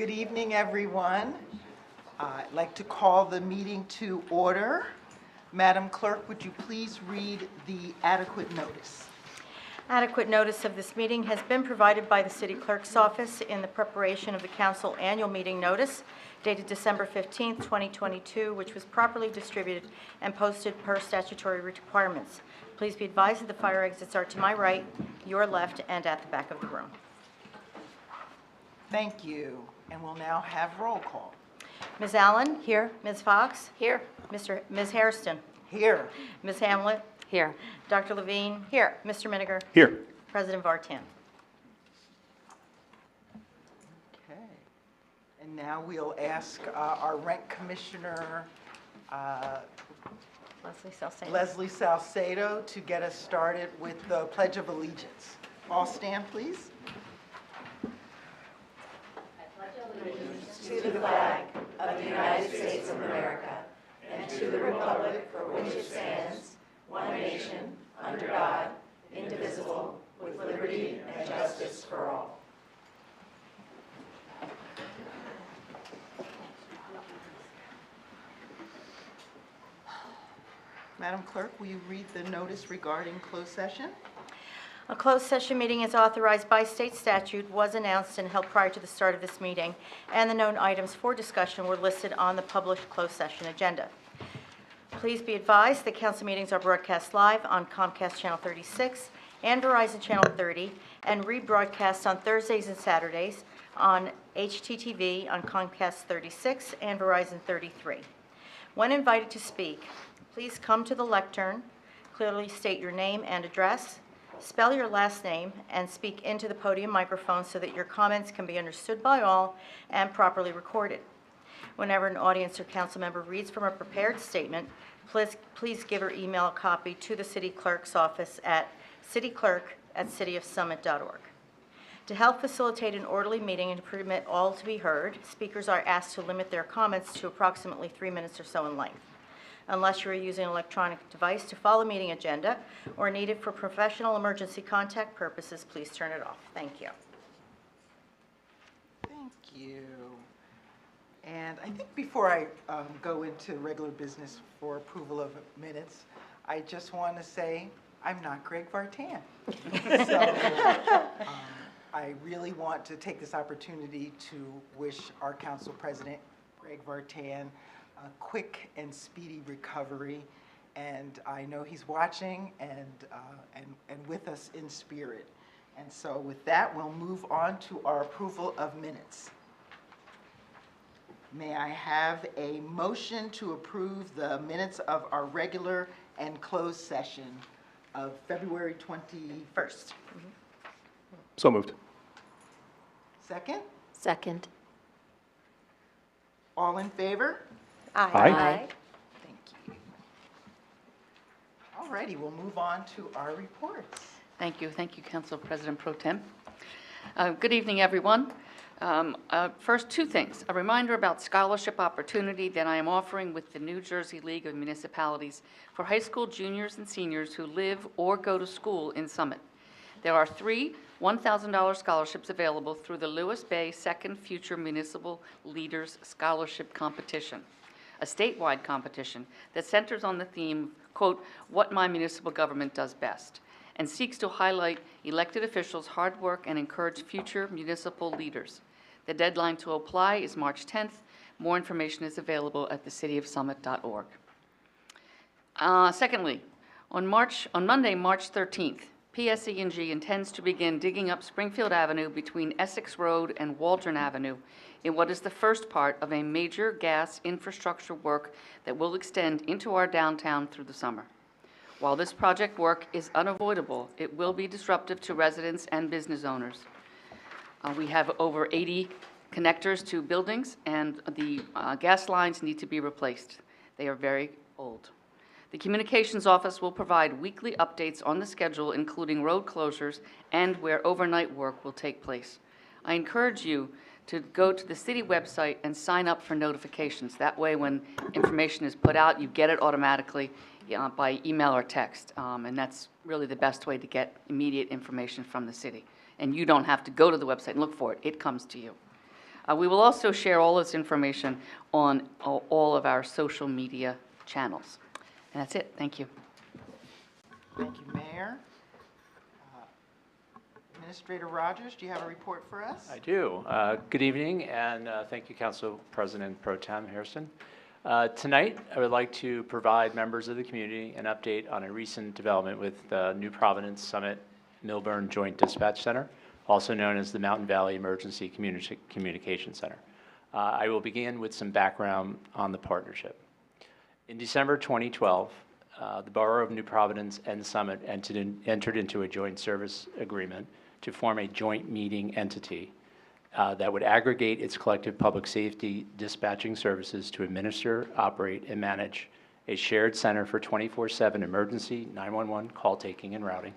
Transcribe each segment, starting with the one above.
Good evening, everyone. I'd like to call the meeting to order. Madam Clerk, would you please read the adequate notice? Adequate notice of this meeting has been provided by the City Clerk's office in the preparation of the Council Annual Meeting Notice dated December 15, 2022, which was properly distributed and posted per statutory requirements. Please be advised that the fire exits are to my right, your left, and at the back of the room. Thank you. And we'll now have roll call. Ms. Allen? Here. Ms. Fox? Here. Ms. Hairston? Here. Ms. Hamlet? Here. Dr. Levine? Here. Mr. Miniger? Here. President Vartan? Okay. And now we'll ask our rent commissioner, Leslie Salcedo. Leslie Salcedo, to get us started with the Pledge of Allegiance. All stand, please. To the flag of the United States of America and to the republic for which it stands, one nation, under God, indivisible, with liberty and justice for all. Madam Clerk, will you read the notice regarding closed session? A closed session meeting as authorized by state statute was announced and held prior to the start of this meeting, and the known items for discussion were listed on the published closed session agenda. Please be advised that council meetings are broadcast live on Comcast Channel 36 and Verizon Channel 30, and rebroadcast on Thursdays and Saturdays on HTTV on Comcast 36 and Verizon 33. When invited to speak, please come to the lectern, clearly state your name and address, spell your last name, and speak into the podium microphone so that your comments can be understood by all and properly recorded. Whenever an audience or council member reads from a prepared statement, please give or email a copy to the City Clerk's office at cityclerk@cityofsummit.org. To help facilitate an orderly meeting and to permit all to be heard, speakers are asked to limit their comments to approximately 3 minutes or so in length. Unless you are using an electronic device to follow meeting agenda or need it for professional emergency contact purposes, please turn it off. Thank you. Thank you. And I think before I go into regular business for approval of minutes, I just want to say I'm not Greg Vartan. So I really want to take this opportunity to wish our council president, Greg Vartan, a quick and speedy recovery, and I know he's watching and with us in spirit. And so with that, we'll move on to our approval of minutes. May I have a motion to approve the minutes of our regular and closed session of February 21st? So moved. Second? Second. All in favor? Aye. Thank you. All righty, we'll move on to our reports. Thank you. Thank you, Council President Pro Tem. Good evening, everyone. First, two things. A reminder about scholarship opportunity that I am offering with the New Jersey League of Municipalities for high school juniors and seniors who live or go to school in Summit. There are 3 $1,000 scholarships available through the Lewis Bay Second Future Municipal Leaders Scholarship Competition, a statewide competition that centers on the theme, quote, "What my municipal government does best," and seeks to highlight elected officials' hard work and encourage future municipal leaders. The deadline to apply is March 10th. More information is available at thecityofsummit.org. Secondly, on Monday, March 13th, PSE&G intends to begin digging up Springfield Avenue between Essex Road and Waldron Avenue in what is the first part of a major gas infrastructure work that will extend into our downtown through the summer. While this project work is unavoidable, it will be disruptive to residents and business owners. We have over 80 connectors to buildings, and the gas lines need to be replaced. They are very old. The Communications Office will provide weekly updates on the schedule, including road closures and where overnight work will take place. I encourage you to go to the city website and sign up for notifications. That way, when information is put out, you get it automatically by email or text. And that's really the best way to get immediate information from the city. And you don't have to go to the website and look for it. It comes to you. We will also share all this information on all of our social media channels. And that's it. Thank you. Thank you, Mayor. Administrator Rogers, do you have a report for us? I do. Good evening, and thank you, Council President Pro Tem Hairston. Tonight, I would like to provide members of the community an update on a recent development with the New Providence Summit Millburn Joint Dispatch Center, also known as the Mountain Valley Emergency Communication Center. I will begin with some background on the partnership. In December 2012, the Borough of New Providence and Summit entered into a joint service agreement to form a joint meeting entity that would aggregate its collective public safety dispatching services to administer, operate, and manage a shared center for 24/7 emergency 911 call taking and routing,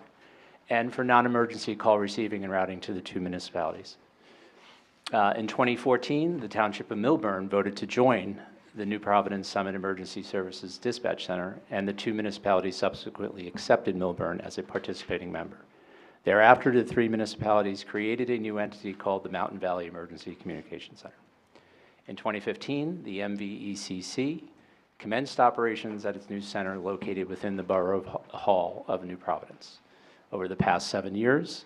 and for non-emergency call receiving and routing to the two municipalities. In 2014, the Township of Millburn voted to join the New Providence Summit Emergency Services Dispatch Center, and the two municipalities subsequently accepted Millburn as a participating member. Thereafter, the three municipalities created a new entity called the Mountain Valley Emergency Communication Center. In 2015, the MVECC commenced operations at its new center located within the Borough Hall of New Providence. Over the past 7 years,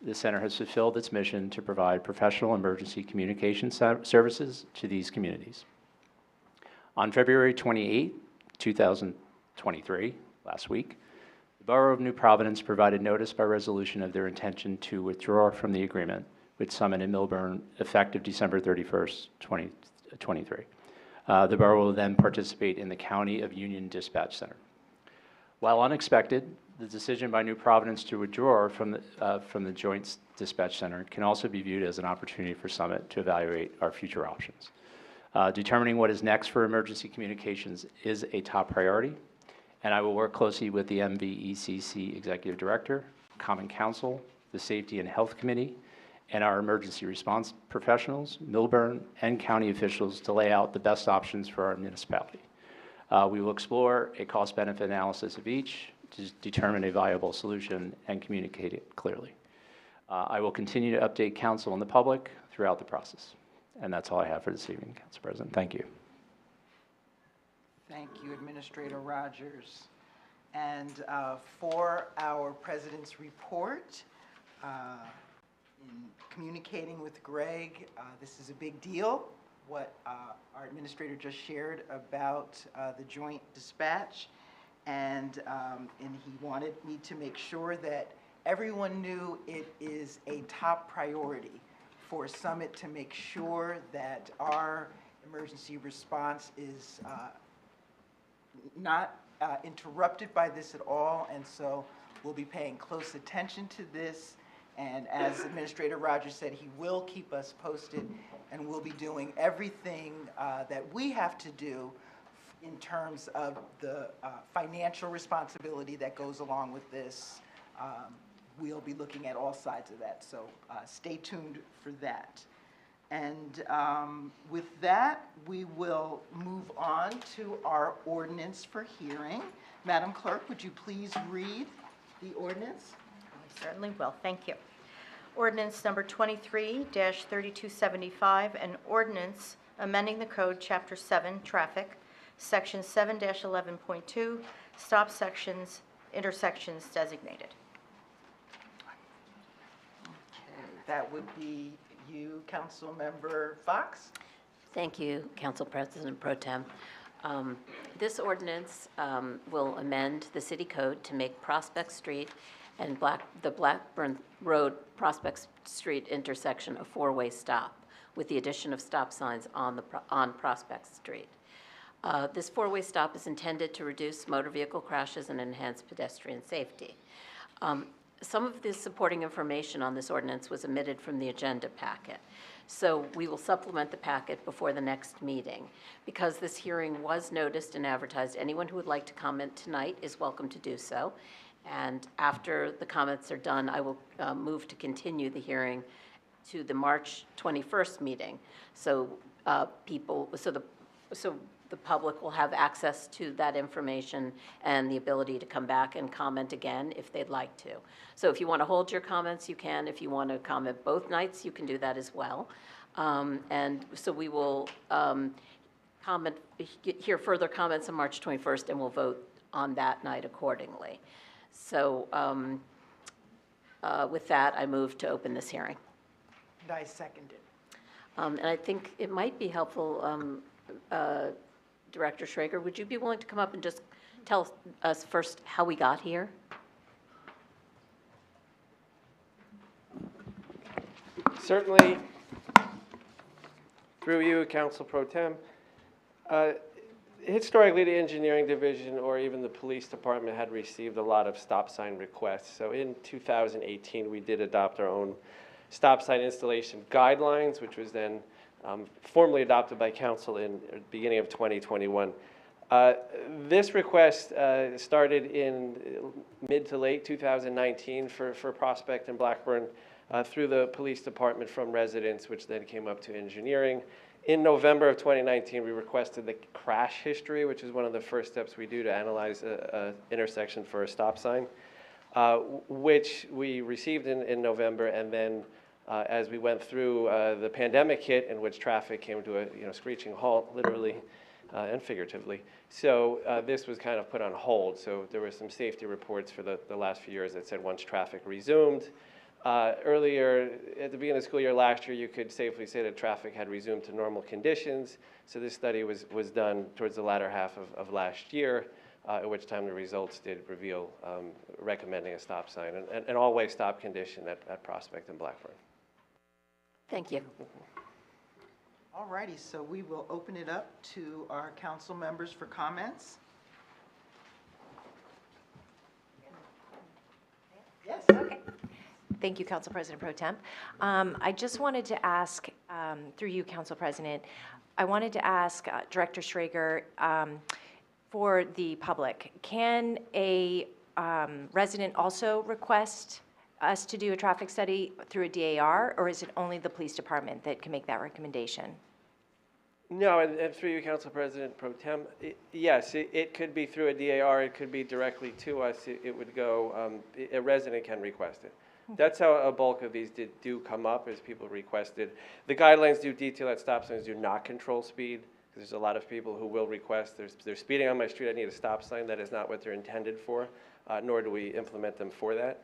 the center has fulfilled its mission to provide professional emergency communication services to these communities. On February 28, 2023, last week, the Borough of New Providence provided notice by resolution of their intention to withdraw from the agreement with Summit and Millburn effective December 31st, 2023. The borough will then participate in the County of Union Dispatch Center. While unexpected, the decision by New Providence to withdraw from the Joint Dispatch Center can also be viewed as an opportunity for Summit to evaluate our future options. Determining what is next for emergency communications is a top priority, and I will work closely with the MVECC Executive Director, Common Council, the Safety and Health Committee, and our emergency response professionals, Millburn, and county officials to lay out the best options for our municipality. We will explore a cost-benefit analysis of each to determine a viable solution and communicate it clearly. I will continue to update council and the public throughout the process. And that's all I have for this evening, Council President. Thank you. Thank you, Administrator Rogers. And for our President's report, in communicating with Greg, this is a big deal, what our Administrator just shared about the joint dispatch. And he wanted me to make sure that everyone knew it is a top priority for Summit to make sure that our emergency response is not interrupted by this at all, and so we'll be paying close attention to this, and as Administrator Rogers said, he will keep us posted, and we'll be doing everything that we have to do in terms of the financial responsibility that goes along with this. We'll be looking at all sides of that, so stay tuned for that. And with that, we will move on to our ordinance for hearing. Madam Clerk, would you please read the ordinance? I certainly will. Thank you. Ordinance number 23-3275, an ordinance amending the code, Chapter 7, Traffic, Section 7-11.2, stop sections, intersections designated. That would be you, Councilmember Fox. Thank you, Council President Pro Tem. This ordinance will amend the city code to make Prospect Street and the Blackburn Road Prospect Street intersection a four-way stop with the addition of stop signs on Prospect Street. This four-way stop is intended to reduce motor vehicle crashes and enhance pedestrian safety. Some of the supporting information on this ordinance was omitted from the agenda packet. So we will supplement the packet before the next meeting. Because this hearing was noticed and advertised, anyone who would like to comment tonight is welcome to do so. And after the comments are done, I will move to continue the hearing to the March 21st meeting. So the public will have access to that information and the ability to come back and comment again if they'd like to. So if you want to hold your comments, you can. If you want to comment both nights, you can do that as well. And so we will hear further comments on March 21st, and we'll vote on that night accordingly. So with that, I move to open this hearing. And I second it. And I think it might be helpful, Director Schrager, would you be willing to come up and just tell us first how we got here? Certainly, through you, Council Pro Tem. Historically, the Engineering Division or even the Police Department had received a lot of stop sign requests. So in 2018, we did adopt our own stop sign installation guidelines, which was then formally adopted by Council in the beginning of 2021. This request started in mid to late 2019 for Prospect and Blackburn through the Police Department from residents, which then came up to engineering. In November of 2019, we requested the crash history, which is one of the first steps we do to analyze an intersection for a stop sign, which we received in November. And then as we went through, the pandemic hit, in which traffic came to a screeching halt, literally and figuratively. So this was kind of put on hold. So there were some safety reports for the last few years that said once traffic resumed. Earlier, at the beginning of the school year last year, you could safely say that traffic had resumed to normal conditions. So this study was done towards the latter half of last year, at which time the results did reveal recommending a stop sign, an all-way stop condition at Prospect and Blackburn. Thank you. All righty, so we will open it up to our council members for comments. Yes. Okay. Thank you, Council President Pro Temp. I just wanted to ask, through you, Council President, I wanted to ask Director Schrager, for the public, can a resident also request us to do a traffic study through a DAR, or is it only the police department that can make that recommendation? No, and through you, Council President Pro Tem, yes, it could be through a DAR, it could be directly to us, it would go, a resident can request it. That's how a bulk of these do come up, as people requested. The guidelines do detail that stop signs do not control speed, because there's a lot of people who will request, they're speeding on my street, I need a stop sign. That is not what they're intended for, nor do we implement them for that.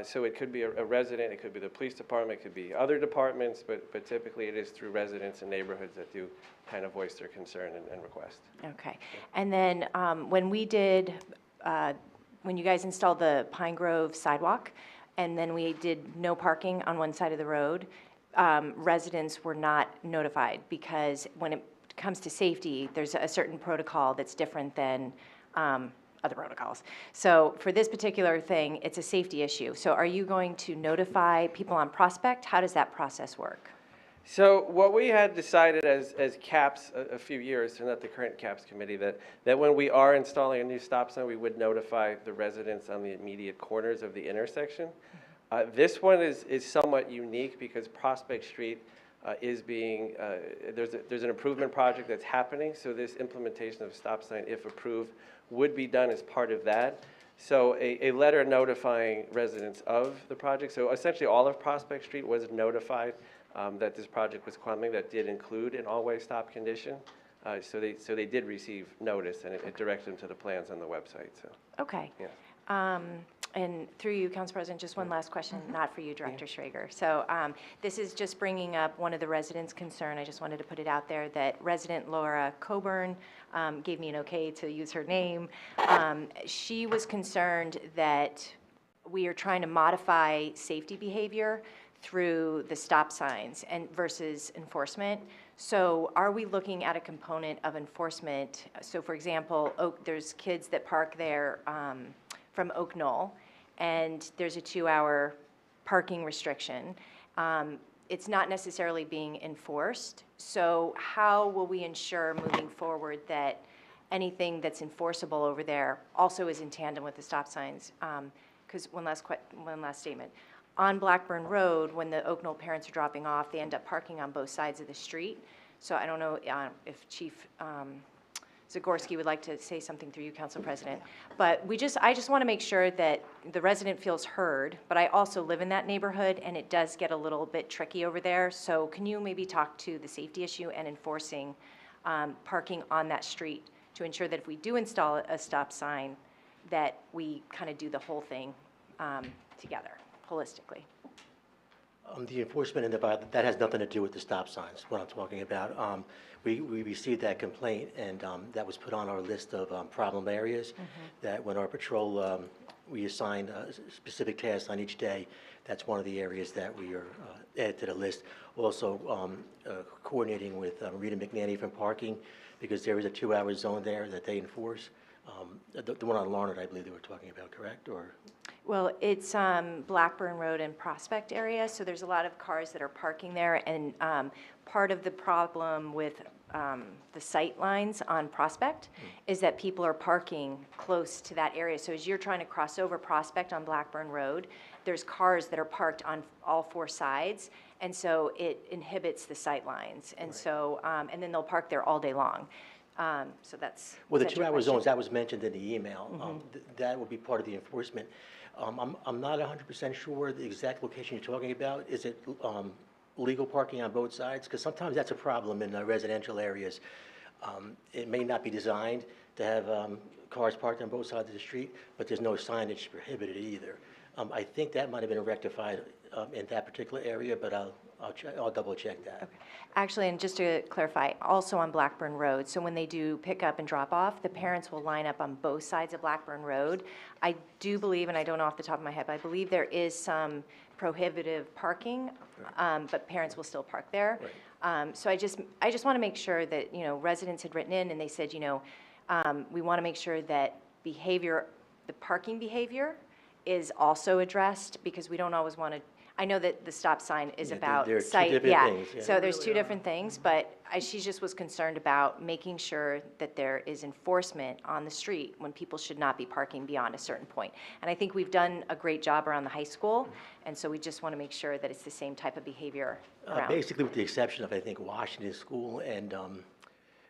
So it could be a resident, it could be the police department, it could be other departments, but typically it is through residents and neighborhoods that do kind of voice their concern and request. Okay. And then when we did, when you guys installed the Pine Grove sidewalk, and then we did no parking on one side of the road, residents were not notified, because when it comes to safety, there's a certain protocol that's different than other protocols. So for this particular thing, it's a safety issue. So are you going to notify people on Prospect? How does that process work? So what we had decided as CAPS a few years, and not the current CAPS committee, that when we are installing a new stop sign, we would notify the residents on the immediate corners of the intersection. This one is somewhat unique because Prospect Street is being, there's an improvement project that's happening, so this implementation of a stop sign, if approved, would be done as part of that. So a letter notifying residents of the project, so essentially all of Prospect Street was notified that this project was coming. That did include an all-way stop condition. So they did receive notice, and it directed them to the plans on the website. So. Okay. Yeah. And through you, Council President, just one last question, not for you, Director Schrager. So this is just bringing up one of the residents' concern. I just wanted to put it out there that resident Laura Coburn gave me an okay to use her name. She was concerned that we are trying to modify safety behavior through the stop signs and versus enforcement. So are we looking at a component of enforcement? So for example, there's kids that park there from Oak Knoll, and there's a 2-hour parking restriction. It's not necessarily being enforced. So how will we ensure moving forward that anything that's enforceable over there also is in tandem with the stop signs? Because one last statement. On Blackburn Road, when the Oak Knoll parents are dropping off, they end up parking on both sides of the street. So I don't know if Chief Zagorski would like to say something through you, Council President. But I just want to make sure that the resident feels heard, but I also live in that neighborhood, and it does get a little bit tricky over there. So can you maybe talk to the safety issue and enforcing parking on that street to ensure that if we do install a stop sign, that we kind of do the whole thing together, holistically? The enforcement and that has nothing to do with the stop signs, what I'm talking about. We received that complaint, and that was put on our list of problem areas, that when our patrol, we assign specific tasks on each day, that's one of the areas that we are added to the list. Also, coordinating with Rita McNanny from parking, because there is a 2-hour zone there that they enforce. The one on Larned, I believe they were talking about, correct? Or Well, it's Blackburn Road and Prospect area, so there's a lot of cars that are parking there, and part of the problem with the sight lines on Prospect is that people are parking close to that area. So as you're trying to cross over Prospect on Blackburn Road, there's cars that are parked on all 4 sides, and so it inhibits the sight lines. And so, and then they'll park there all day long. So that's. well, the is that your 2-hour question? zones, that was mentioned in the email. That will be part of the enforcement. I'm not 100% sure the exact location you're talking about. Is it legal parking on both sides? Because sometimes that's a problem in residential areas. It may not be designed to have cars parked on both sides of the street, but there's no signage prohibited either. I think that might have been rectified in that particular area, but I'll double check that. Okay. Actually, and just to clarify, also on Blackburn Road, so when they do pick up and drop off, the parents will line up on both sides of Blackburn Road. I do believe, and I don't know off the top of my head, but I believe there is some prohibitive parking, but parents will still park there. Right. So I just want to make sure that, residents had written in and they said, we want to make sure that behavior, the parking behavior is also addressed, because we don't always want to, I know that the stop sign is Yeah, about there are two sight, different yeah. things, yeah. So there's 2 different things, but she just was concerned about making sure that there is enforcement on the street when people should not be parking beyond a certain point. And I think we've done a great job around the high school, and so we just want to make sure that it's the same type of behavior around. Basically, with the exception of, I think, Washington School and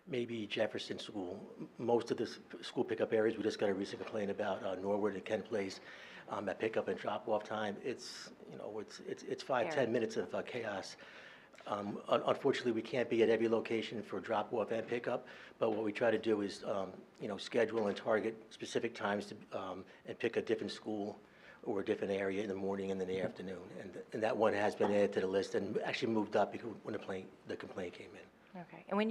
maybe Jefferson School, most of the school pickup areas, we just got a recent complaint about Norwood and Kent Place. At pickup and drop-off time, it's 5-10 minutes of chaos. Unfortunately, we can't be at every location for drop-off and pickup, but what we try to do is, schedule and target specific times to, and pick a different school or a different area in the morning and in the afternoon. And that one has been added to the list and actually moved up because when the complaint came in. Okay. And when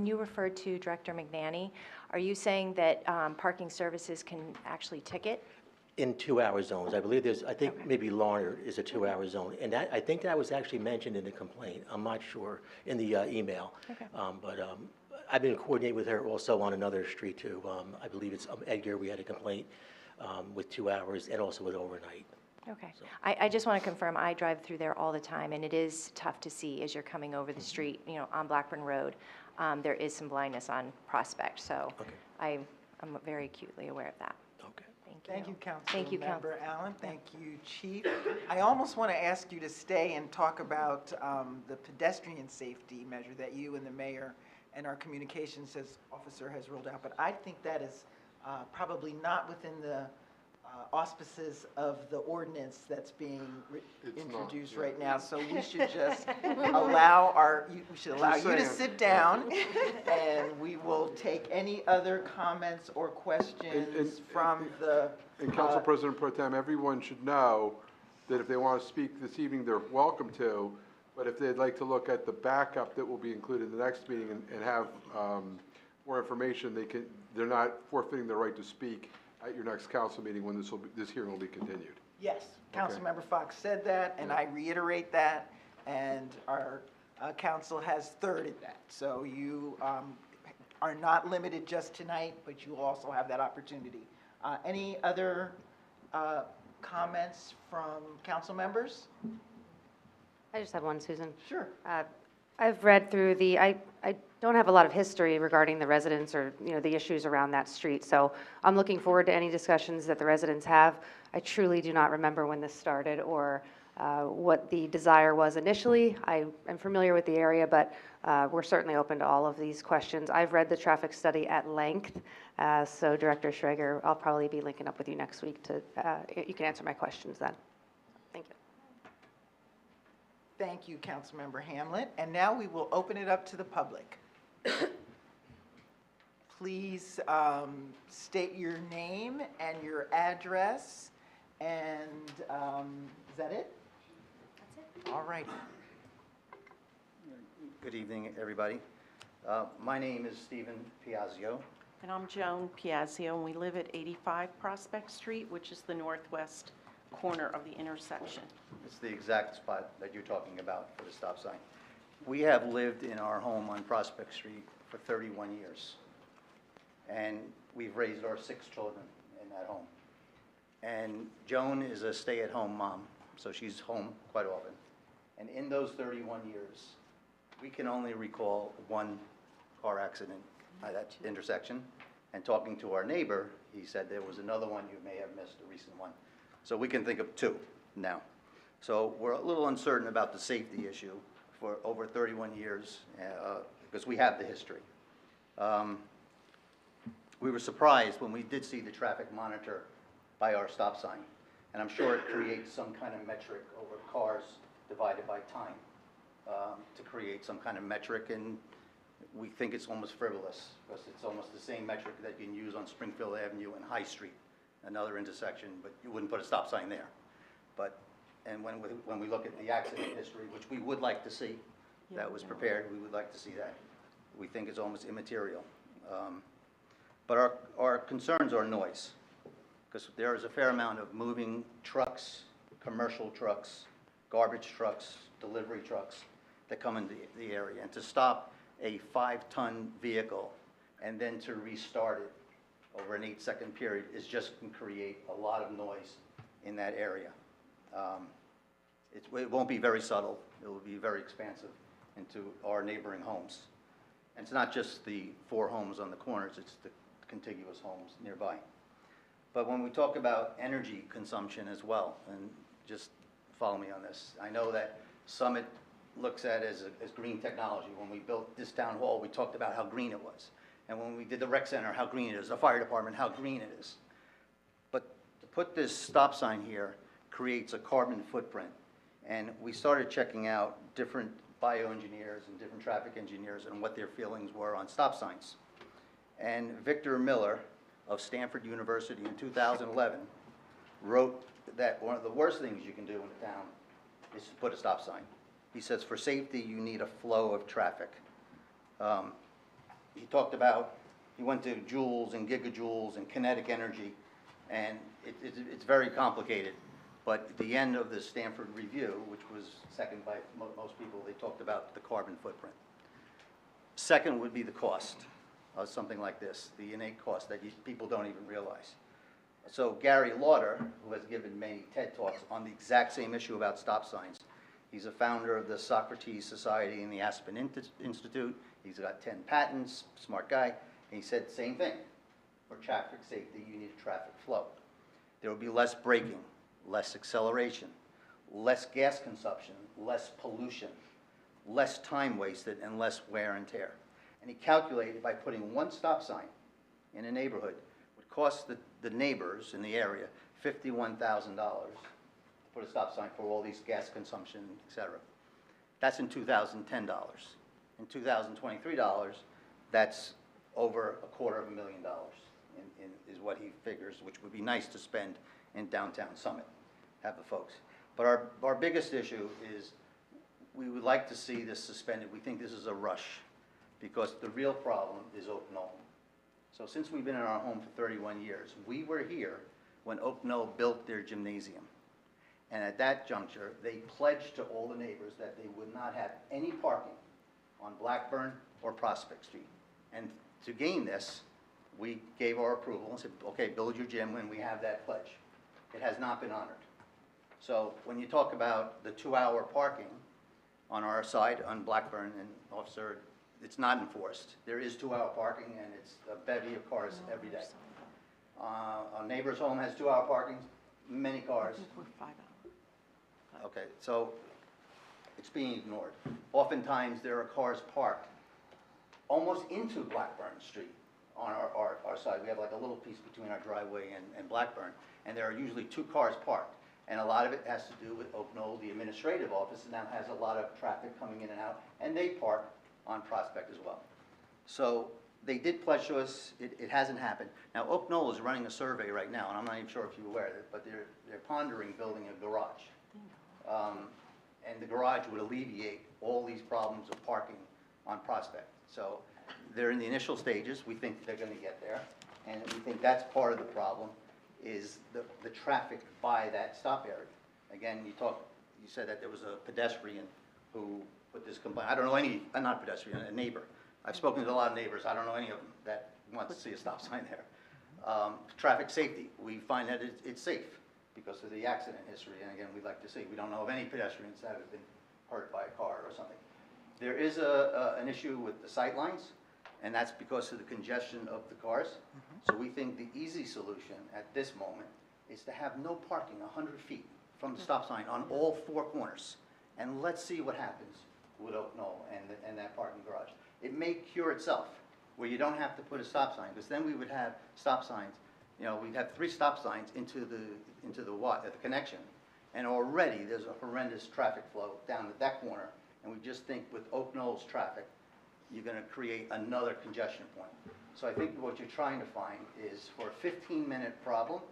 you referred to Director McNanny, are you saying that parking services can actually ticket? In 2-hour zones. I believe I think maybe Larned is a 2-hour zone. And I think that was actually mentioned in the complaint. I'm not sure in the email. Okay. But I've been coordinating with her also on another street too. I believe it's Edgar, we had a complaint with 2 hours and also with overnight. Okay. I just want to confirm, I drive through there all the time, and it is tough to see as you're coming over the street, on Blackburn Road. There is some blindness on Prospect, so Okay. I'm very acutely aware of that. Okay. Thank you. Thank you, Council. Councilmember Allen. Thank you, Chief. I almost want to ask you to stay and talk about the pedestrian safety measure that you and the mayor and our communications officer has rolled out, but I think that is probably not within the auspices of the ordinance that's being introduced right now. So we should just allow you to sit down, and we will take any other comments or questions from the. And Council President Pro Tem, everyone should know that if they want to speak this evening, they're welcome to, but if they'd like to look at the backup that will be included in the next meeting and have more information, they're not forfeiting the right to speak at your next council meeting when this hearing will be continued. Yes, Councilmember Fox said that, and I reiterate that, and our council has thirded that. So you are not limited just tonight, but you also have that opportunity. Any other comments from council members? I just have one, Susan. Sure. I've read through I don't have a lot of history regarding the residents or, the issues around that street. So I'm looking forward to any discussions that the residents have. I truly do not remember when this started or what the desire was initially. I am familiar with the area, but we're certainly open to all of these questions. I've read the traffic study at length, so Director Schrager, I'll probably be linking up with you next week to, you can answer my questions then. Thank you. Thank you, Councilmember Hamlet. And now we will open it up to the public. Please state your name and your address, and is that it? That's it. All right. Good evening, everybody. My name is Stephen Piazzio. And I'm Joan Piazzio, and we live at 85 Prospect Street, which is the northwest corner of the intersection. It's the exact spot that you're talking about for the stop sign. We have lived in our home on Prospect Street for 31 years. And we've raised our 6 children in that home. And Joan is a stay-at-home mom, so she's home quite often. And in those 31 years, we can only recall one car accident at that intersection. And talking to our neighbor, he said there was another one you may have missed, a recent one. So we can think of 2 now. So we're a little uncertain about the safety issue for over 31 years because we have the history. We were surprised when we did see the traffic monitor by our stop sign. And I'm sure it creates some kind of metric over cars divided by time to create some kind of metric. And we think it's almost frivolous because it's almost the same metric that you can use on Springfield Avenue and High Street, another intersection, but you wouldn't put a stop sign there. And when we look at the accident history, which we would like to see, that was prepared, we would like to see that. We think it's almost immaterial. But our concerns are noise, because there is a fair amount of moving trucks, commercial trucks, garbage trucks, delivery trucks that come into the area. And to stop a 5-ton vehicle and then to restart it over an 8-second period is just going to create a lot of noise in that area. It won't be very subtle. It will be very expansive into our neighboring homes. And it's not just the 4 homes on the corners, it's the contiguous homes nearby. But when we talk about energy consumption as well, and just follow me on this, I know that Summit looks at it as green technology. When we built this town hall, we talked about how green it was. And when we did the rec center, how green it is, the fire department, how green it is. But to put this stop sign here creates a carbon footprint. And we started checking out different bioengineers and different traffic engineers and what their feelings were on stop signs. And Victor Miller of Stanford University in 2011 wrote that one of the worst things you can do in a town is to put a stop sign. He says for safety, you need a flow of traffic. He talked about, he went to joules and gigajoules and kinetic energy, and it's very complicated. But at the end of the Stanford review, which was second by most people, they talked about the carbon footprint. Second would be the cost of something like this, the innate cost that people don't even realize. So Gary Lauder, who has given many TED Talks on the exact same issue about stop signs, he's a founder of the Socrates Society and the Aspen Institute. He's got 10 patents, smart guy. And he said the same thing. For traffic safety, you need a traffic flow. There will be less braking, less acceleration, less gas consumption, less pollution, less time wasted, and less wear and tear. And he calculated by putting one stop sign in a neighborhood would cost the neighbors in the area $51,000 to put a stop sign for all these gas consumption, et cetera. That's in $2,010. In $2023, that's over $250,000 is what he figures, which would be nice to spend in downtown Summit, have the folks. But our biggest issue is we would like to see this suspended. We think this is a rush because the real problem is Oak Knoll. So since we've been in our home for 31 years, we were here when Oak Knoll built their gymnasium. And at that juncture, they pledged to all the neighbors that they would not have any parking on Blackburn or Prospect Street. And to gain this, we gave our approval and said, okay, build your gym when we have that pledge. It has not been honored. So when you talk about the 2-hour parking on our side on Blackburn and Officer, it's not enforced. There is 2-hour parking and it's a bevy of cars every day. Our neighbor's home has 2-hour parking, many cars. I think we're 5 hours. Okay, so it's being ignored. Oftentimes, there are cars parked almost into Blackburn Street on our side. We have like a little piece between our driveway and Blackburn, and there are usually 2 cars parked. And a lot of it has to do with Oak Knoll, the administrative office, now has a lot of traffic coming in and out, and they park on Prospect as well. So they did pledge to us, it hasn't happened. Now, Oak Knoll is running a survey right now, and I'm not even sure if you're aware of it, but they're pondering building a garage. And the garage would alleviate all these problems of parking on Prospect. So they're in the initial stages. We think they're going to get there. And we think that's part of the problem, is the traffic by that stop area. Again, you said that there was a pedestrian who put this complaint. I don't know any, not a pedestrian, a neighbor. I've spoken to a lot of neighbors. I don't know any of them that want to see a stop sign there. Traffic safety, we find that it's safe because of the accident history, and again, we'd like to see. We don't know of any pedestrians that have been hurt by a car or something. There is an issue with the sight lines, and that's because of the congestion of the cars. So we think the easy solution at this moment is to have no parking 100 feet from the stop sign on all 4 corners. And let's see what happens with Oak Knoll and that parking garage. It may cure itself, where you don't have to put a stop sign, because then we would have stop signs. You know, we'd have 3 stop signs into the connection, and already there's a horrendous traffic flow down at that corner. And we just think with Oak Knoll's traffic, you're going to create another congestion point. So I think what you're trying to find is for a 15-minute problem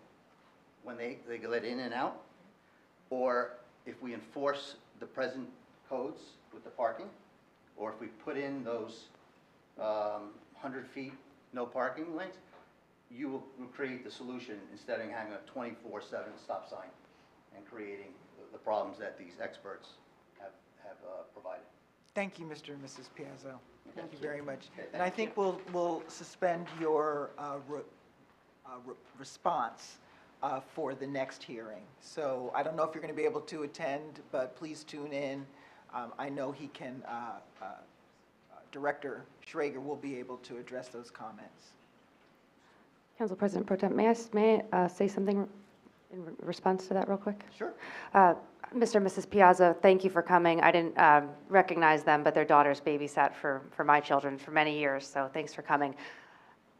when they let in and out, or if we enforce the present codes with the parking, or if we put in those 100 feet no parking lanes, you will create the solution instead of having a 24/7 stop sign and creating the problems that these experts have provided. Thank you, Mr. and Mrs. Piazza. Thank you very much. And I think we'll suspend your response for the next hearing. So I don't know if you're going to be able to attend, but please tune in. I know he can, Director Schrager will be able to address those comments. Council President Pro Tem, may I say something in response to that real quick? Sure. Mr. and Mrs. Piazza, thank you for coming. I didn't recognize them, but their daughters babysat for my children for many years, so thanks for coming.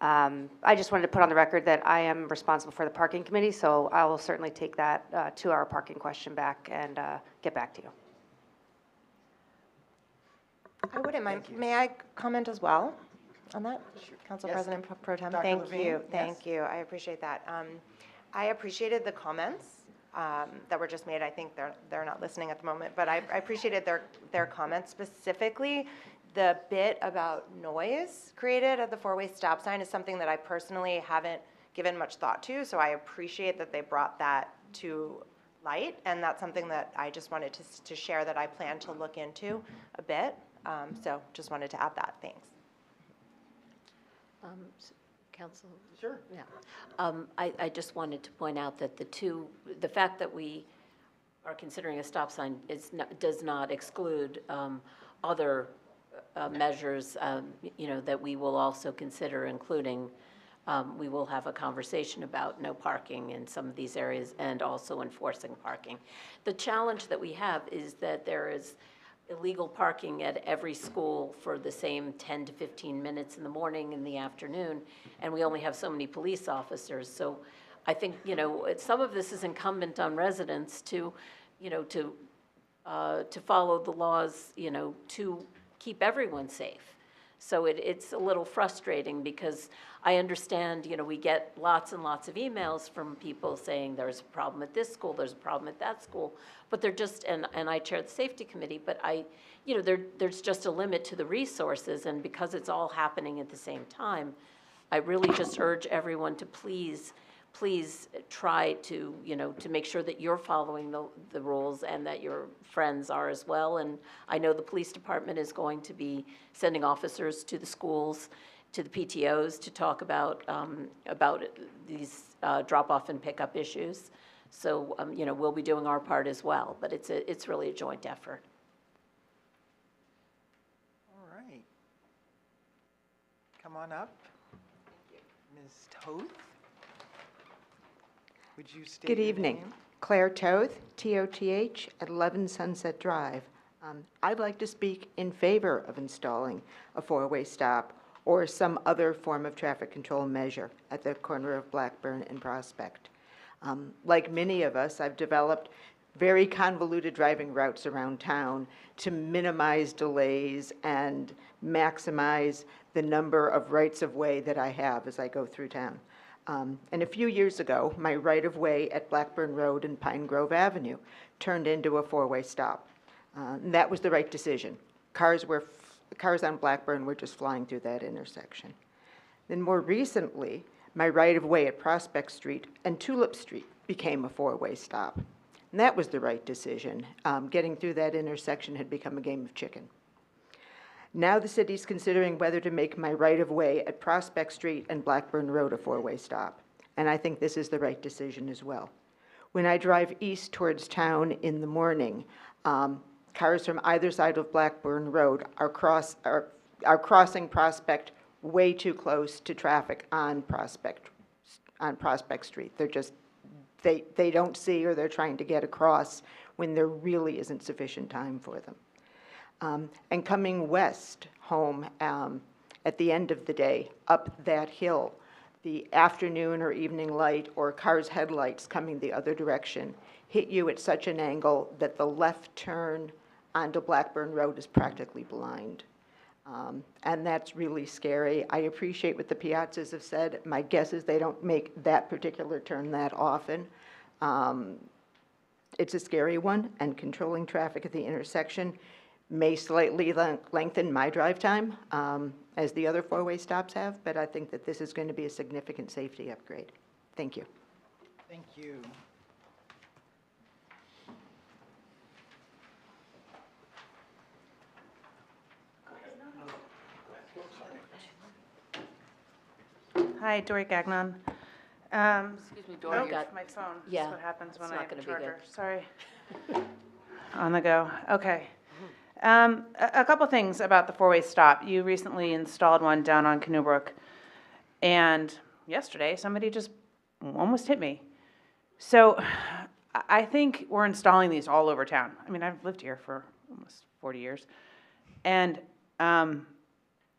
I just wanted to put on the record that I am responsible for the parking committee, so I will certainly take that 2-hour parking question back and get back to you. I wouldn't mind. May I comment as well on that? Council Yes. President Pro Tem, Dr. thank Levine, you. yes. Thank you. I appreciate that. I appreciated the comments that were just made. I think they're not listening at the moment, but I appreciated their comments, specifically the bit about noise created at the 4-way stop sign is something that I personally haven't given much thought to, so I appreciate that they brought that to light, and that's something that I just wanted to share that I plan to look into a bit. So just wanted to add that. Thanks. Council? Sure. Yeah. I just wanted to point out that the fact that we are considering a stop sign does not exclude other measures, that we will also consider, including we will have a conversation about no parking in some of these areas and also enforcing parking. The challenge that we have is that there is illegal parking at every school for the same 10 to 15 minutes in the morning and the afternoon, and we only have so many police officers. So I think, some of this is incumbent on residents to follow the laws, to keep everyone safe. So it's a little frustrating because I understand, we get lots and lots of emails from people saying there's a problem at this school, there's a problem at that school, but they're just, and I chair the safety committee, but there's just a limit to the resources, and because it's all happening at the same time, I really just urge everyone to please try to, to make sure that you're following the rules and that your friends are as well. And I know the police department is going to be sending officers to the schools, to the PTOs to talk about these drop-off and pickup issues. So, we'll be doing our part as well, but it's really a joint effort. All right. Come on up. Ms. Toth. Would you state Good your evening. name? Claire Toth, T-O-T-H, at 11 Sunset Drive. I'd like to speak in favor of installing a four-way stop or some other form of traffic control measure at the corner of Blackburn and Prospect. Like many of us, I've developed very convoluted driving routes around town to minimize delays and maximize the number of rights-of-way that I have as I go through town. And a few years ago, my right-of-way at Blackburn Road and Pine Grove Avenue turned into a four-way stop. And that was the right decision. Cars on Blackburn were just flying through that intersection. Then more recently, my right-of-way at Prospect Street and Tulip Street became a four-way stop. And that was the right decision. Getting through that intersection had become a game of chicken. Now the city's considering whether to make my right-of-way at Prospect Street and Blackburn Road a four-way stop. And I think this is the right decision as well. When I drive east towards town in the morning, cars from either side of Blackburn Road are crossing Prospect way too close to traffic on Prospect Street. They're just, they don't see, or they're trying to get across when there really isn't sufficient time for them. And coming west home at the end of the day, up that hill, the afternoon or evening light or car's headlights coming the other direction hit you at such an angle that the left turn onto Blackburn Road is practically blind. And that's really scary. I appreciate what the Piazzas have said. My guess is they don't make that particular turn that often. It's a scary one, and controlling traffic at the intersection may slightly lengthen my drive time, as the other four-way stops have, but I think that this is going to be a significant safety upgrade. Thank you. Thank you. Hi, Dory Gagnon. Excuse me, Dory. My phone. Yeah, That's what happens when it's I not have a gonna be good. charger. Sorry. On the go. Okay. A couple things about the four-way stop. You recently installed one down on Canoe Brook, and yesterday somebody just almost hit me. So I think we're installing these all over town. I mean, I've lived here for almost 40 years, and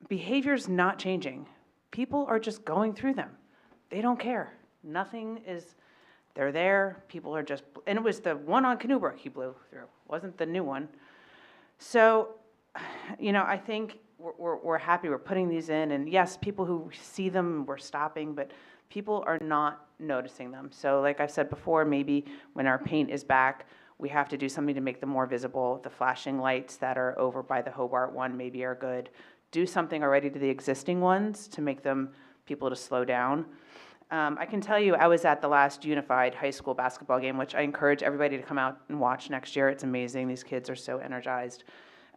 behavior's not changing. People are just going through them. They don't care. Nothing is, they're there. People are just, and it was the one on Canoe Brook he blew through, wasn't the new one. So, I think we're happy we're putting these in, and yes, people who see them, we're stopping, but people are not noticing them. So like I've said before, maybe when our paint is back, we have to do something to make them more visible. The flashing lights that are over by the Hobart one maybe are good. Do something already to the existing ones to make them people to slow down. I can tell you, I was at the last Unified High School basketball game, which I encourage everybody to come out and watch next year. It's amazing. These kids are so energized.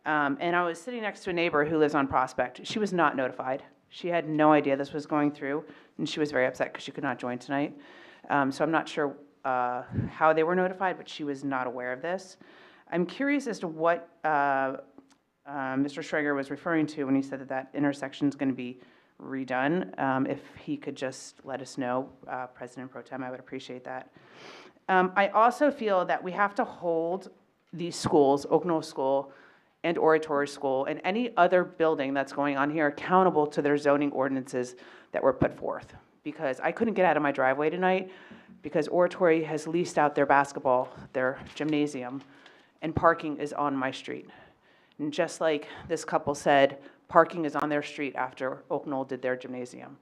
And I was sitting next to a neighbor who lives on Prospect. She was not notified. She had no idea this was going through, and she was very upset because she could not join tonight. So I'm not sure how they were notified, but she was not aware of this. I'm curious as to what Mr. Schrager was referring to when he said that that intersection is going to be redone. If he could just let us know, President Pro Tem, I would appreciate that. I also feel that we have to hold these schools, Oak Knoll School and Oratory School, and any other building that's going on here accountable to their zoning ordinances that were put forth. Because I couldn't get out of my driveway tonight because Oratory has leased out their basketball, their gymnasium, and parking is on my street. And just like this couple said, parking is on their street after Oak Knoll did their gymnasium.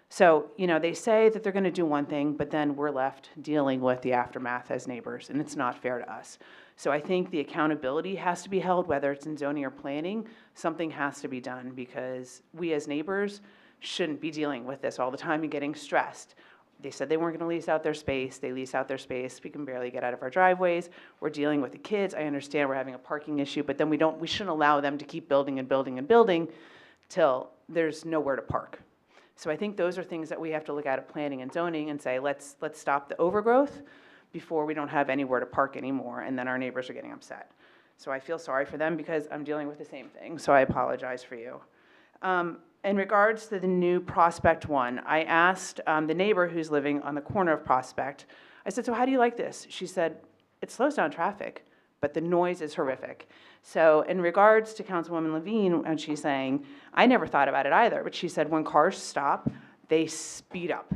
So, they say that they're going to do one thing, but then we're left dealing with the aftermath as neighbors, and it's not fair to us. So I think the accountability has to be held, whether it's in zoning or planning. Something has to be done because we as neighbors shouldn't be dealing with this all the time and getting stressed. They said they weren't going to lease out their space. They lease out their space. We can barely get out of our driveways. We're dealing with the kids. I understand we're having a parking issue, but then we shouldn't allow them to keep building and building and building till there's nowhere to park. So I think those are things that we have to look at planning and zoning and say, let's stop the overgrowth before we don't have anywhere to park anymore, and then our neighbors are getting upset. So I feel sorry for them because I'm dealing with the same thing, so I apologize for you. In regards to the new Prospect one, I asked the neighbor who's living on the corner of Prospect, I said, so how do you like this? She said, it slows down traffic, but the noise is horrific. So in regards to Councilwoman Levine, and she's saying, I never thought about it either, but she said when cars stop, they speed up.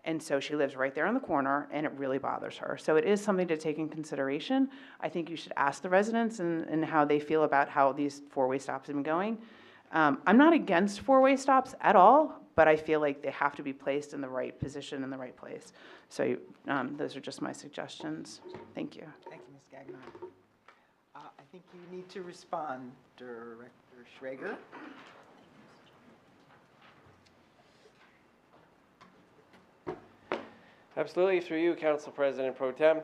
And so she lives right there on the corner, and it really bothers her. So it is something to take in consideration. I think you should ask the residents and how they feel about how these four-way stops have been going. I'm not against four-way stops at all, but I feel like they have to be placed in the right position in the right place. So those are just my suggestions. Thank you. Thank you, Ms. Gagnon. I think you need to respond, Director Schrager. Absolutely, through you, Council President Pro Tem.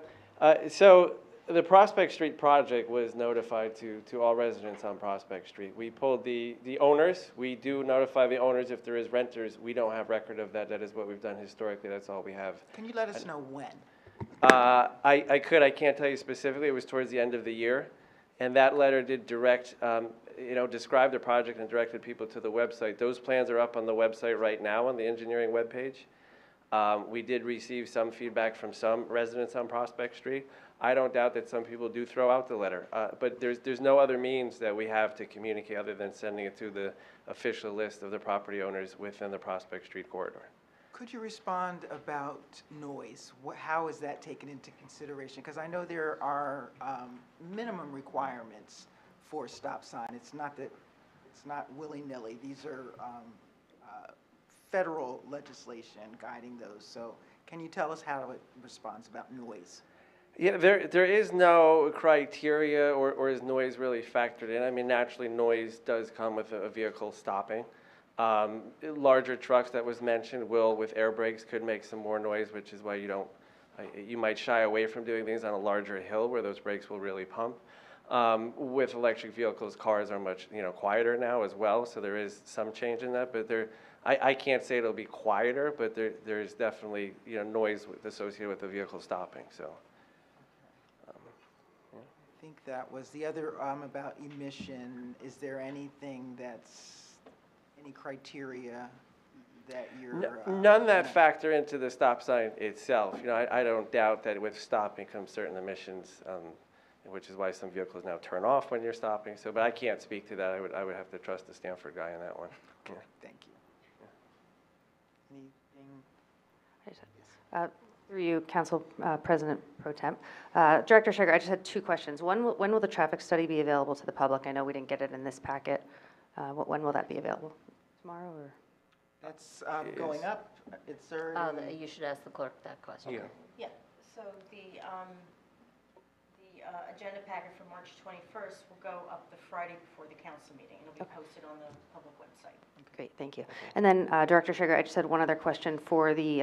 So the Prospect Street project was notified to all residents on Prospect Street. We pulled the owners. We do notify the owners if there is renters. We don't have record of that. That is what we've done historically. That's all we have. Can you let us know when? I can't tell you specifically. It was towards the end of the year. And that letter did direct, describe the project and directed people to the website. Those plans are up on the website right now on the engineering webpage. We did receive some feedback from some residents on Prospect Street. I don't doubt that some people do throw out the letter, but there's no other means that we have to communicate other than sending it to the official list of the property owners within the Prospect Street corridor. Could you respond about noise? How is that taken into consideration? Because I know there are minimum requirements for a stop sign. It's not willy-nilly. These are federal legislation guiding those. So can you tell us how it responds about noise? Yeah, there is no criteria or is noise really factored in. I mean, naturally, noise does come with a vehicle stopping. Larger trucks that was mentioned with air brakes could make some more noise, which is why you might shy away from doing things on a larger hill where those brakes will really pump. With electric vehicles, cars are much quieter now as well, so there is some change in that. But I can't say it'll be quieter, but there's definitely noise associated with the vehicle stopping. So. I think that was the other about emission. Is there anything any criteria that you're... None that factor into the stop sign itself. I don't doubt that with stopping comes certain emissions, which is why some vehicles now turn off when you're stopping. So, but I can't speak to that. I would have to trust the Stanford guy on that one. Okay, thank you. Anything? Through you, Council President Pro Tem. Director Schrager, I just had two questions. When will the traffic study be available to the public? I know we didn't get it in this packet. When will that be available? Tomorrow or? That's going up. It's already... You should ask the clerk that question. Yeah. Yeah, so the agenda packet for March 21st will go up the Friday before the council meeting. It'll be posted on the public website. Great, thank you. And then, Director Schrager, I just had one other question for the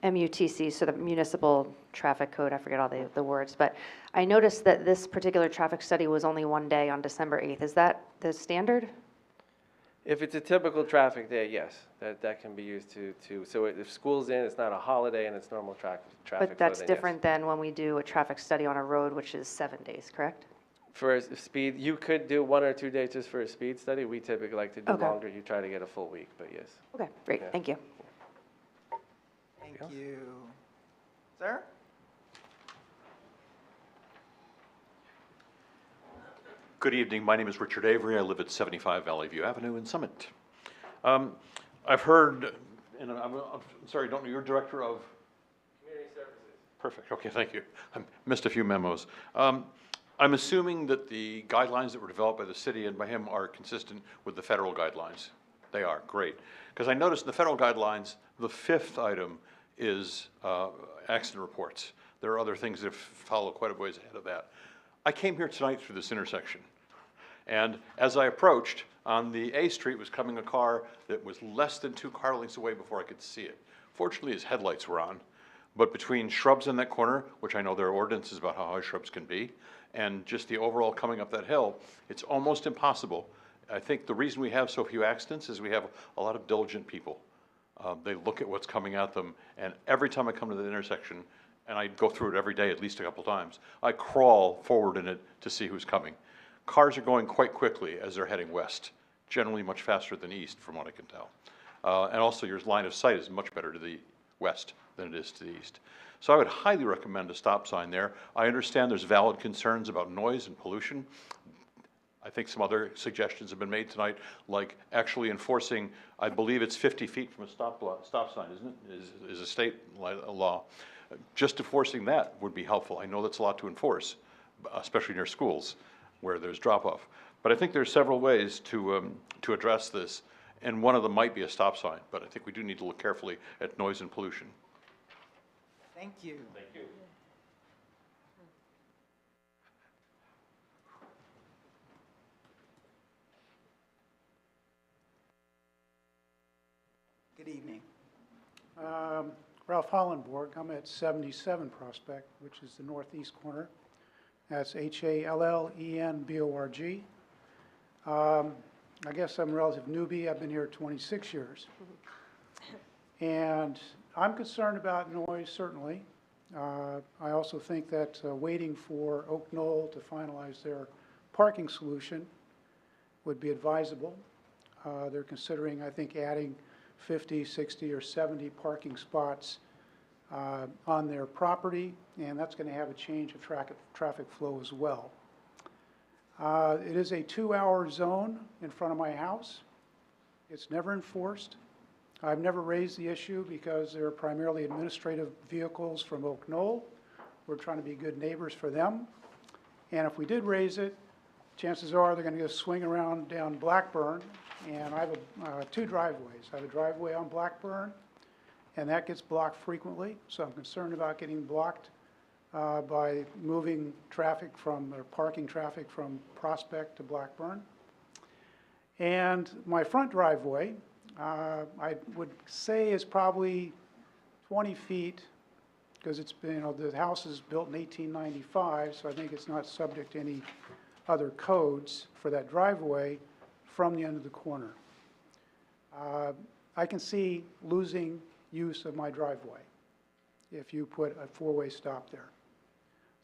MUTC, so the Municipal Traffic Code, I forget all the words, but I noticed that this particular traffic study was only one day on December 8th. Is that the standard? If it's a typical traffic day, yes, that can be used so if school's in, it's not a holiday and it's normal traffic flow, But that's then different yes. than when we do a traffic study on a road, which is 7 days, correct? For speed, you could do 1 or 2 days just for a speed study. We typically like to do Okay. longer. You try to get a full week, but yes. Okay, great, Yeah. thank you. Thank you. Sir? Good evening. My name is Richard Avery. I live at 75 Valley View Avenue in Summit. I've heard, and I'm sorry, don't know, you're director of? Community services. Perfect. Okay, thank you. I missed a few memos. I'm assuming that the guidelines that were developed by the city and by him are consistent with the federal guidelines. They are, great. Because I noticed in the federal guidelines, the 5th item is accident reports. There are other things that follow quite a ways ahead of that. I came here tonight through this intersection, and as I approached, on the A Street was coming a car that was less than 2 car lengths away before I could see it. Fortunately, his headlights were on, but between shrubs in that corner, which I know there are ordinances about how high shrubs can be, and just the overall coming up that hill, it's almost impossible. I think the reason we have so few accidents is we have a lot of diligent people. They look at what's coming at them, and every time I come to the intersection, and I go through it every day at least a couple times, I crawl forward in it to see who's coming. Cars are going quite quickly as they're heading west, generally much faster than east from what I can tell. And also your line of sight is much better to the west than it is to the east. So I would highly recommend a stop sign there. I understand there's valid concerns about noise and pollution. I think some other suggestions have been made tonight, like actually enforcing, I believe it's 50 feet from a stop sign, isn't it? Is a state law. Just enforcing that would be helpful. I know that's a lot to enforce, especially near schools where there's drop-off. But I think there's several ways to address this, and one of them might be a stop sign, but I think we do need to look carefully at noise and pollution. Thank you. Thank you. Good evening. Ralph Hollenborg. I'm at 77 Prospect, which is the northeast corner. That's Hallenborg. I guess I'm a relative newbie. I've been here 26 years. And I'm concerned about noise, certainly. I also think that waiting for Oak Knoll to finalize their parking solution would be advisable. They're considering, I think, adding 50, 60, or 70 parking spots on their property, and that's going to have a change of traffic flow as well. It is a 2-hour zone in front of my house. It's never enforced. I've never raised the issue because they're primarily administrative vehicles from Oak Knoll. We're trying to be good neighbors for them. And if we did raise it, chances are they're going to go swing around down Blackburn. And I have 2 driveways. I have a driveway on Blackburn, and that gets blocked frequently. So I'm concerned about getting blocked by moving traffic or parking traffic from Prospect to Blackburn. And my front driveway, I would say is probably 20 feet, because it's been, the house is built in 1895, so I think it's not subject to any other codes for that driveway from the end of the corner. I can see losing use of my driveway if you put a 4-way stop there.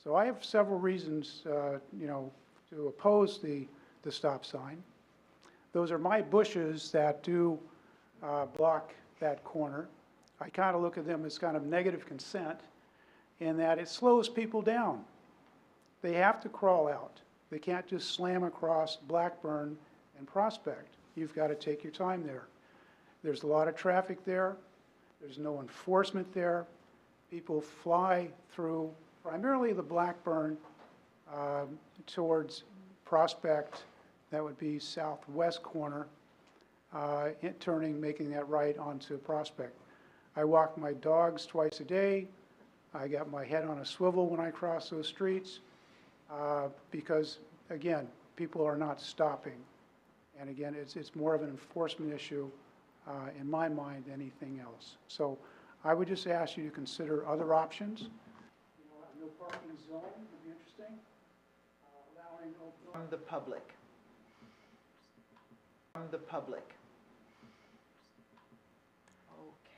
So I have several reasons, to oppose the stop sign. Those are my bushes that do block that corner. I kind of look at them as kind of negative consent in that it slows people down. They have to crawl out. They can't just slam across Blackburn and Prospect. You've got to take your time there. There's a lot of traffic there. There's no enforcement there. People fly through primarily the Blackburn towards Prospect. That would be southwest corner, making that right onto Prospect. I walk my dogs twice a day. I got my head on a swivel when I cross those streets because, again, people are not stopping. And again, it's more of an enforcement issue in my mind than anything else. So I would just ask you to consider other options. A no parking zone would be interesting. Allowing From the public. From the public.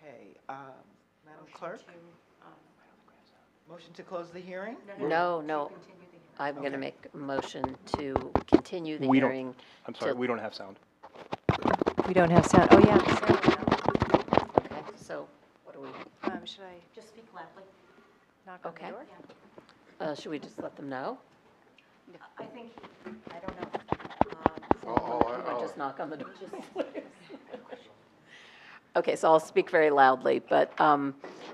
Okay, Madam Clerk? Motion to close the hearing? No. I'm going to Okay. make a motion to continue the We don't- hearing. I'm sorry, we don't have sound. We don't have sound. Oh, yeah. the sound. Okay, so what do we, Should I Just speak loudly. knock on Okay. the door? should we just let them know? I think, I don't know. Or just knock on the door? Okay, so I'll speak very loudly, but,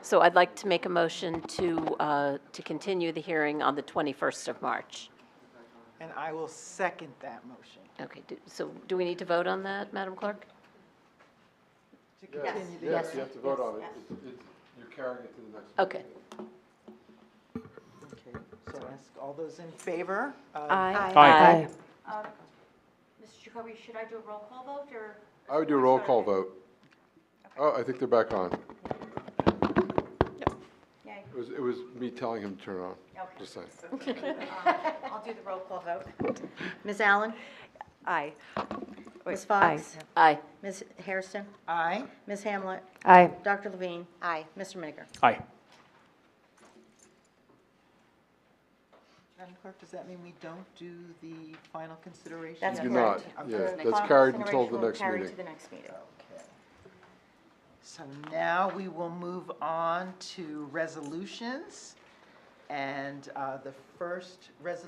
so I'd like to make a motion to continue the hearing on the 21st of March. And I will second that motion. Okay, so do we need to vote on that, Madam Clerk? To continue the Yes, hearing. you have to vote on it. You're carrying it to the next. Okay. Okay, so ask all those in favor? Aye. Aye. Mr. Jacoby, should I do a roll call vote, or? I would do a roll call vote. Oh, I think they're back on. Yay. It was me telling him to turn it on. Okay. Just saying. I'll do the roll call vote. Ms. Allen? Aye. Ms. Fox? Aye. Ms. Hairston? Aye. Ms. Hamlet? Aye. Dr. Levine? Aye. Mr. Miniger? Aye. Madam Clerk, does that mean we don't do the final consideration? That's You do correct. not, Okay. yeah, The that's final carried until consideration the will next carry meeting. to the next meeting. Okay. So now we will move on to resolutions. And the first resolution